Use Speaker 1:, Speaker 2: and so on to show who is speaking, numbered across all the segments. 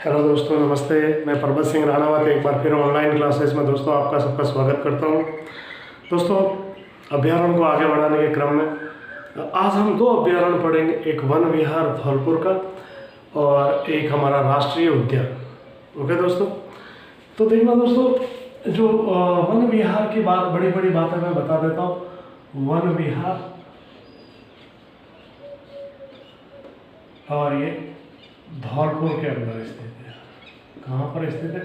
Speaker 1: Hello दोस्तों, नमस्ते। मैं प्रभत सिंह राणावत एक बार फिर ऑनलाइन क्लासेस में दोस्तों आपका सबका स्वागत करता हूं। दोस्तों, अभ्यारण्य को आगे बढ़ाने के क्रम में आज हम दो अभ्यारण्य पढ़ेंगे, एक वन विहार धौलपुर का और एक हमारा राष्ट्रीय उद्यान। ओके दोस्तों, तो देखना दोस्तों, जो वन विहार की बात, बड़ी बड़ी बातें मैं बता देता हूँ। वन विहार और ये धौलपुर के अंदर स्थित है। कहाँ पर स्थित है?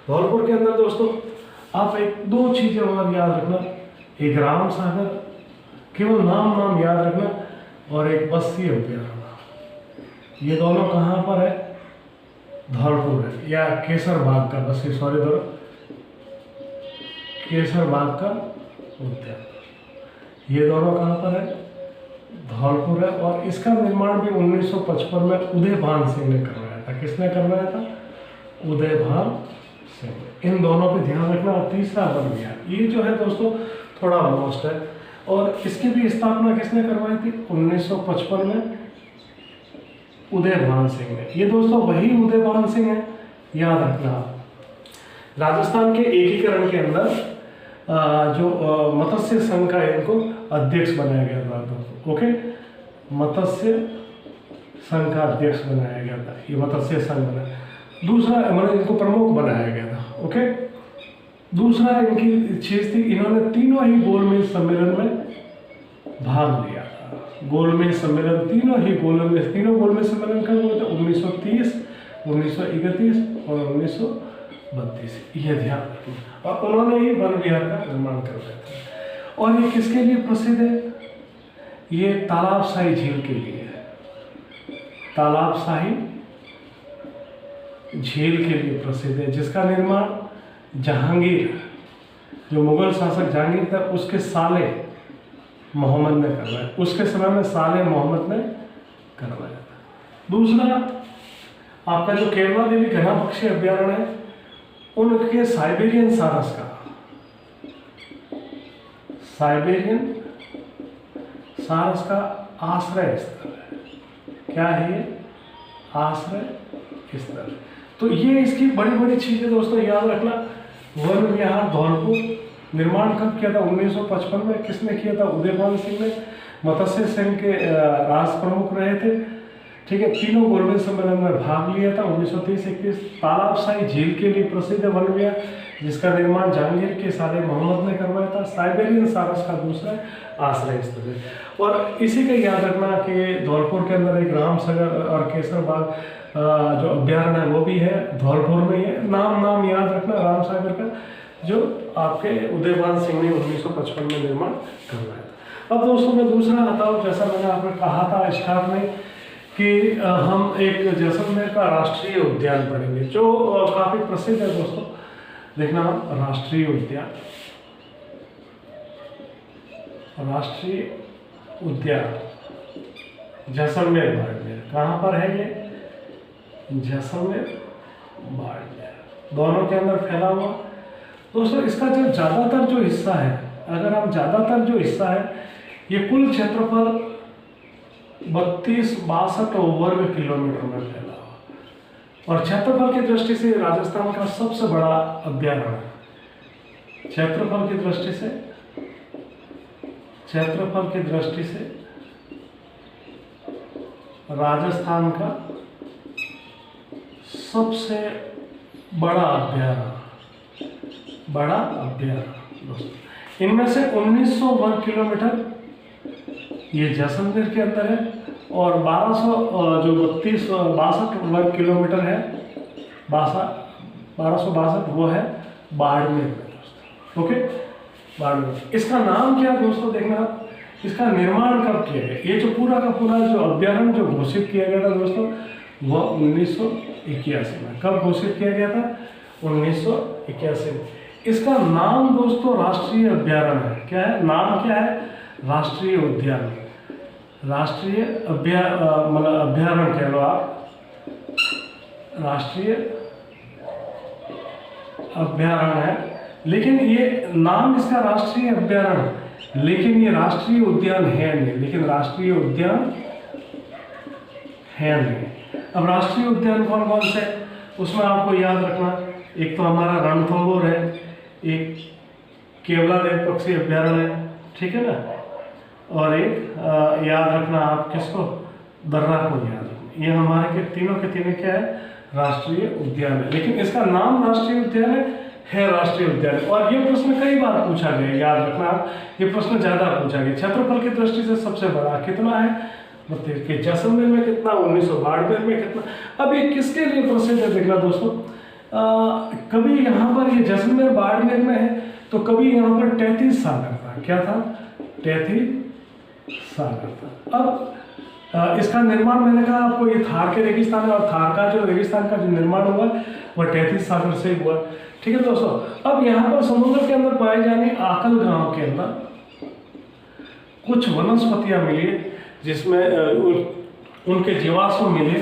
Speaker 1: धौलपुर के अंदर दोस्तों आप एक दो चीजें और याद रखना, एक राम सागर, केवल नाम याद रखना, और एक बस्ती अभ्यारण्य। ये दोनों कहाँ पर है? धौलपुर है, या केसर बाग का, बस्ती सॉरी दोनों केसर बाग का उद्यान, ये दोनों कहाँ पर है? धौलपुर है। और इसका निर्माण भी 1955 में उदयभान सिंह ने करवाया था। किसने करवाया था? उदयभान सिंह। इन दोनों पे ध्यान रखना। और तीसरा वन विहार, ये जो है दोस्तों थोड़ा मोस्ट है, और इसकी भी स्थापना किसने करवाई थी? 1955 में उदयभान सिंह ने। ये दोस्तों वही उदयभान सिंह है, याद रखना। राजस्थान के एकीकरण के अंदर जो मत्स्य संघ का इनको अध्यक्ष बनाया गया था दोस्तों। ओके, मत्स्य संघ का अध्यक्ष बनाया गया था, ये मत्स्य संघ बना। दूसरा मतलब इनको प्रमुख बनाया गया था। ओके, दूसरा इनकी चीज थी, इन्होंने तीनों ही गोलमेज सम्मेलन में भाग लिया था। गोलमेज सम्मेलन, तीनों गोलमेज सम्मेलन कब हुए थे? 1930, 1931 और 1932। यह ध्यान रखना। और उन्होंने ही वन विहार का निर्माण करवाया था। और ये किसके लिए प्रसिद्ध है? ये तालाबशाही झील के लिए है। तालाबशाही झील के लिए प्रसिद्ध है, जिसका निर्माण जहांगीर, जो मुगल शासक जहांगीर था, उसके साले मोहम्मद ने करवाया। उसके समय में साले मोहम्मद ने करवाया था। दूसरा आपका जो केरला देवी घना पक्षी अभ्यारण्य है, उनके साइबेरियन सारस का आश्रय स्थल है। क्या है ये? आश्रय स्थल। तो ये इसकी बड़ी बड़ी चीजें दोस्तों याद रखना। वन विहार धौलपुर निर्माण कब किया था? 1955 में। किसने किया था? उदयभान सिंह ने। मत्स्य संघ के राष्ट्र प्रमुख रहे थे। ठीक है, तीनों गोलमेज सम्मेलन में भाग लिया था 1930-31। तालाबशाही झील के लिए प्रसिद्ध वन विहार, जिसका निर्माण जहांगीर के साले मोहम्मद ने करवाया था। साइबेरियन सारस का दूसरा आश्रय स्थल है। और इसी का याद रखना कि धौलपुर के अंदर एक राम सागर और केसर बाग जो अभ्यारण्य है वो भी है, धौलपुर में ही है। नाम याद रखना राम सागर का, जो आपके उदयभान सिंह ने 1955 में निर्माण करवाया था। अब दोस्तों मैं दूसरा आता हूँ। जैसा मैंने आपको कहा था स्टार्ट में कि हम एक जैसलमेर का राष्ट्रीय उद्यान पढ़ेंगे, जो काफी प्रसिद्ध है दोस्तों। देखना, राष्ट्रीय उद्यान जैसलमेर बाड़मेर। कहाँ पर है ये? जैसलमेर बाड़मेर, दोनों के अंदर फैला हुआ दोस्तों। इसका जो ज्यादातर जो हिस्सा है, अगर हम ज्यादातर जो हिस्सा है, ये कुल क्षेत्रफल 32-62 वर्ग किलोमीटर में फैला हुआ, और क्षेत्रफल की दृष्टि से राजस्थान का सबसे बड़ा अभ्यारण्य है। क्षेत्रफल की दृष्टि से राजस्थान का सबसे बड़ा अभ्यारण्य दोस्तों। इनमें से 1900 वर्ग किलोमीटर ये जैसलमेर के अंदर है, और 1262 वर्ग किलोमीटर है, 1262 वो है बाड़मेर में दोस्तों। ओके, बाड़मेर। इसका नाम क्या है दोस्तों? देखना, इसका निर्माण कब किया गया? ये जो पूरा का पूरा जो अभ्यारण्य जो घोषित किया गया था दोस्तों, वह 1981 में। कब घोषित किया गया था? 1981 में। इसका नाम दोस्तों राष्ट्रीय अभ्यारण्य है। क्या है नाम? क्या है? राष्ट्रीय उद्यान, राष्ट्रीय अभ्यारण्य कह लो आप, राष्ट्रीय अभ्यारण्य है। लेकिन ये नाम इसका राष्ट्रीय अभ्यारण्य, लेकिन ये राष्ट्रीय उद्यान है नहीं। अब राष्ट्रीय उद्यान कौन कौन से, उसमें आपको याद रखना, एक तो हमारा रणथंभौर है, एक केवलादेव पक्षी अभ्यारण्य है, ठीक है ना, और एक याद रखना आप किसको, दर्रा को याद रखना। ये हमारे के तीनों क्या है, राष्ट्रीय उद्यान है। लेकिन इसका नाम राष्ट्रीय उद्यान है राष्ट्रीय उद्यान। और ये प्रश्न कई बार पूछा गया, याद रखना आप, ये प्रश्न ज्यादा पूछा गया। क्षेत्रफल की दृष्टि से सबसे बड़ा कितना है, कि जैसलमेर में कितना, 1992 में कितना। अब ये किसके लिए प्रसिद्ध है, देखना दोस्तों, कभी यहाँ पर ये जैसलमेर बाड़मेर में है, तो कभी यहाँ पर 33 सागर था। क्या था, 33 सागर था। अब इसका निर्माण, मैंने कहा आपको, ये थार के रेगिस्तान है, और थार का जो रेगिस्तान का जो निर्माण हुआ वह 33 सागर से हुआ, ठीक है दोस्तों। अब यहाँ पर समुद्र के अंदर पाए जाने आकल गांव के अंदर कुछ वनस्पतियां मिली, जिसमें उनके जीवाश्म मिले,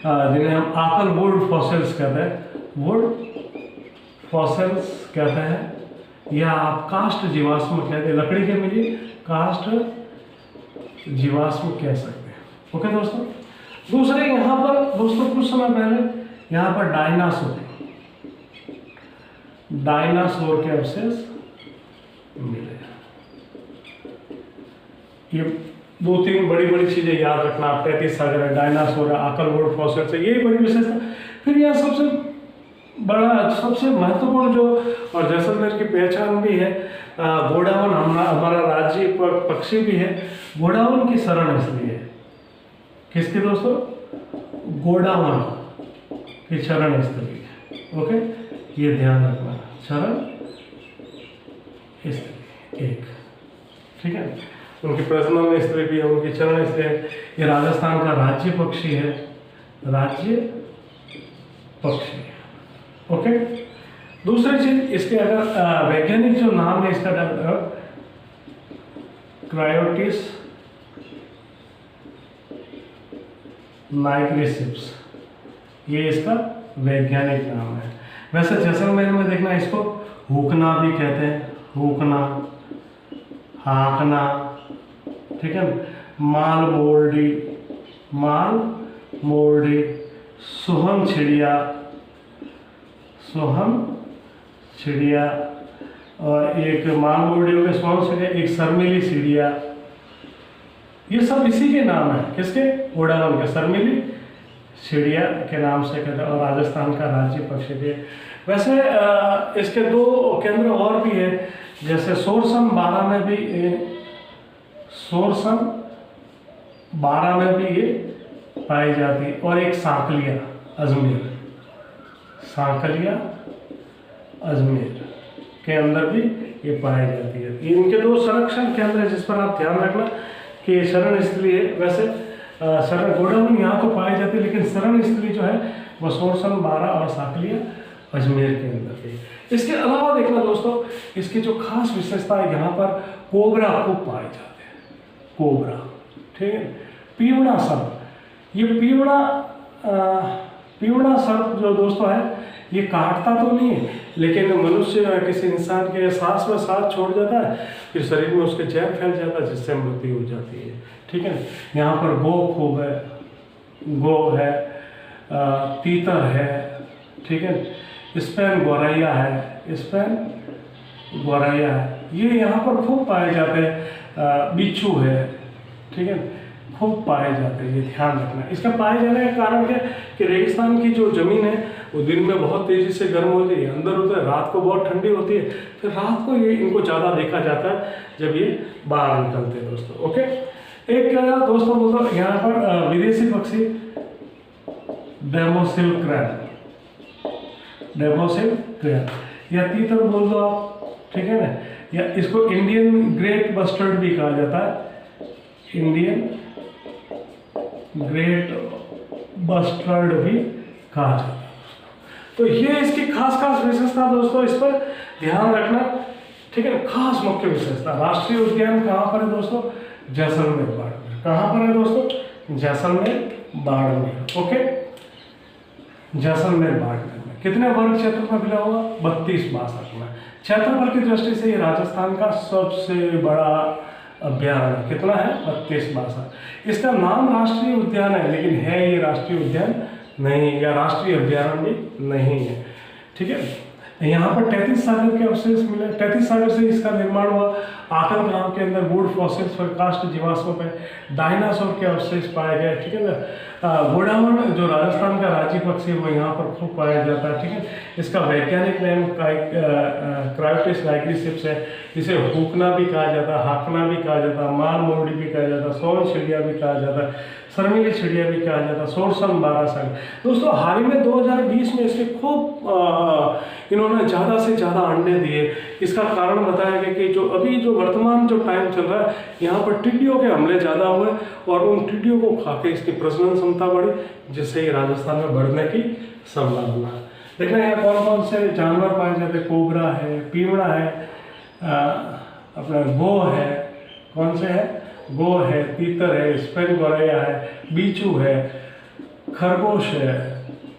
Speaker 1: जिन्हें हम आकल वुड फॉसिल्स कहते हैं, वुड फॉसिल्स कहते हैं, या आप काष्ठ जीवाश्म कहते हैं, लकड़ी के मिली काष्ठ जीवाश्म कह सकते हैं। ओके दोस्तों। दूसरे यहाँ पर दोस्तों कुछ समय पहले यहाँ पर डायनासोर के अवशेष मिले। ये 2-3 बड़ी चीजें याद रखना आप, 33 सागर है, डायनासोर है, आकल वुड फॉसिल्स है, यही बड़ी विशेषता। फिर यहाँ सबसे बड़ा, सबसे महत्वपूर्ण जो और जैसलमेर की पहचान भी है, गोडावन, हमारा राज्य पक्षी भी है। गोडावन की शरण स्थली है, किसकी दोस्तों, गोडावन की शरण स्थली है। ओके, ये ध्यान रखना, शरण स्थली एक, ठीक है। उनकी प्रजनन स्थली भी है, उनकी चरण स्थली है। ये राजस्थान का राज्य पक्षी है, राज्य पक्षी। ओके। दूसरी चीज, इसके अगर वैज्ञानिक जो नाम है इसका, क्रायोटिस नाइग्रिसिप्स, ये इसका वैज्ञानिक नाम है। वैसे जैसलमेर में देखना, इसको हुकना भी कहते हैं, हुकना, हाकना, ठीक है। माल मोरडी, सोहन चिड़िया, और एक माल मोरडी हो गया, सोहन चिड़िया, एक शर्मिली चिड़िया, ये सब इसी के नाम है, किसके, गोडावन के, शर्मिली चिड़िया के नाम से कहते हैं, और राजस्थान का राज्य पक्षी भी है। वैसे इसके 2 केंद्र और भी है, जैसे सोरसन 12 में भी ये पाई जाती है, और एक सांकलिया अजमेर के अंदर भी ये पाई जाती है। इनके 2 संरक्षण केंद्र है, जिस पर आप ध्यान रखना कि शरण स्थली है। वैसे शरण गोडावन यहाँ तो पाई जाती है, लेकिन शरण स्थली जो है वो सोरसन 12 और सांकलिया अजमेर के अंदर है। इसके अलावा देखना दोस्तों, इसकी जो खास विशेषता है, यहाँ पर कोबरा खूब पाए जाते हैं, कोबरा, ठीक है। पीवड़ा सर्प, ये पीवड़ा सर्प जो दोस्तों है, ये काटता तो नहीं है, लेकिन मनुष्य किसी इंसान के सांस में सांस छोड़ जाता है, फिर शरीर में उसके जहर फैल जाता है, जिससे मृत्यु हो जाती है, ठीक है। यहाँ पर गो है, तीतर है, ठीक है। स्पेन गौरैया है, ये यहाँ पर खूब पाए जाते हैं। बिच्छू है, ठीक है, खूब पाए जाते हैं, ये ध्यान रखना। इसका पाए जाने का कारण क्या है कि रेगिस्तान की जो जमीन है वो दिन में बहुत तेजी से गर्म होती है, अंदर होता है, रात को बहुत ठंडी होती है, फिर रात को ये इनको ज़्यादा देखा जाता है जब ये बाहर निकलते हैं दोस्तों। ओके। एक दोस्तों बोलते यहाँ पर विदेशी पक्षी डेमोसिल क्रैन या तीतर बोल दो आप, ठीक है ना, या इसको इंडियन ग्रेट बस्टर्ड भी कहा जाता है, इंडियन ग्रेट बस्टर्ड भी कहा जाता है। तो ये इसकी खास विशेषता दोस्तों, इस पर ध्यान रखना, ठीक है। खास मुख्य विशेषता, राष्ट्रीय उद्यान कहाँ पर है दोस्तों, जैसलमेर बाड़मेर। कहाँ पर है दोस्तों, जैसलमेर बाड़मेर। ओके, जैसलमेर बाड़मेर में कितने वर्ग क्षेत्र में मिला हुआ, 32-62 में। क्षेत्रफल की दृष्टि से ये राजस्थान का सबसे बड़ा अभ्यारण्य, कितना है, 32-62। इसका नाम राष्ट्रीय उद्यान है, लेकिन है ये राष्ट्रीय उद्यान नहीं, या राष्ट्रीय अभ्यारण्य नहीं है। ठीक है, यहाँ पर 33 सागर के अवशेष मिले। 33 सागर से इसका निर्माण हुआ। आकल गांव के अंदर वुड फॉसिल्स पर कास्ट जीवाश्मों पे डायनासोर के अवशेष पाए गए। ठीक है ना। घोड़ावण जो राजस्थान का राज्य पक्षी है वो यहाँ पर खूब पाया जाता है। ठीक है, इसका वैज्ञानिक नाम क्रायोटिस नाइग्रिसिप्स है। इसे हुकना भी कहा जाता है, हाकना भी कहा जाता है, माल मोरडी भी कहा जाता है, सोन चिड़िया भी कहा जाता है, शर्मीली चिड़िया भी कहा जाता है, सोरसन बारासन। दोस्तों हाल ही में 2020 में इसके खूब इन्होंने ज़्यादा से ज़्यादा अंडे दिए। इसका कारण बताया गया कि जो अभी जो वर्तमान जो टाइम चल रहा है, यहाँ पर टिड्डियों के हमले ज़्यादा हुए और उन टिड्डियों को खा के इसकी प्रजनन क्षमता बढ़ी, जिससे ये राजस्थान में बढ़ने की संभावना है। देखना यहाँ कौन कौन से जानवर पाए जाते हैं। कोबरा है, पीवड़ा है, अपना गो है, कौन से है, गो है, तीतर है, स्पेन गोरैया है, बीचू है, खरगोश है।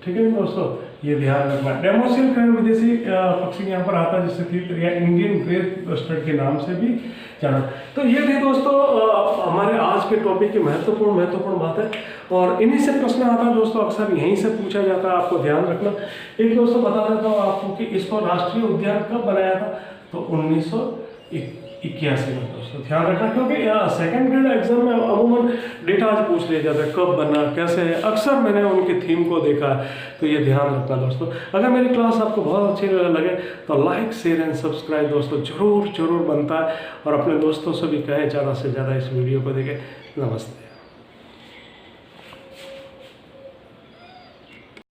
Speaker 1: ठीक है दोस्तों, ये ध्यान रखना। डेमोसिल क्रेन विदेशी पक्षी यहाँ पर आता है, जिससे तीतर या इंडियन ग्रे बस्टर्ड के नाम से भी जाना। तो ये थी दोस्तों हमारे आज के टॉपिक की महत्वपूर्ण बात है, और इन्हीं से प्रश्न आता है दोस्तों, अक्सर यहीं से पूछा जाता है। आपको ध्यान रखना। एक दोस्तों बता देता हूँ आपको कि इसको राष्ट्रीय उद्यान कब बनाया था, तो 1981 में। दोस्तों ध्यान रखना, क्योंकि सेकंड ग्रेड एग्जाम में अमूमन डेटा आज पूछ लिया जाता है, कब बना, कैसे है। अक्सर मैंने उनकी थीम को देखा है, तो ये ध्यान रखना दोस्तों। अगर मेरी क्लास आपको बहुत अच्छी लगे तो लाइक, शेयर एंड सब्सक्राइब दोस्तों जरूर बनता है, और अपने दोस्तों से भी कहें ज़्यादा से ज़्यादा इस वीडियो को देखें। नमस्ते।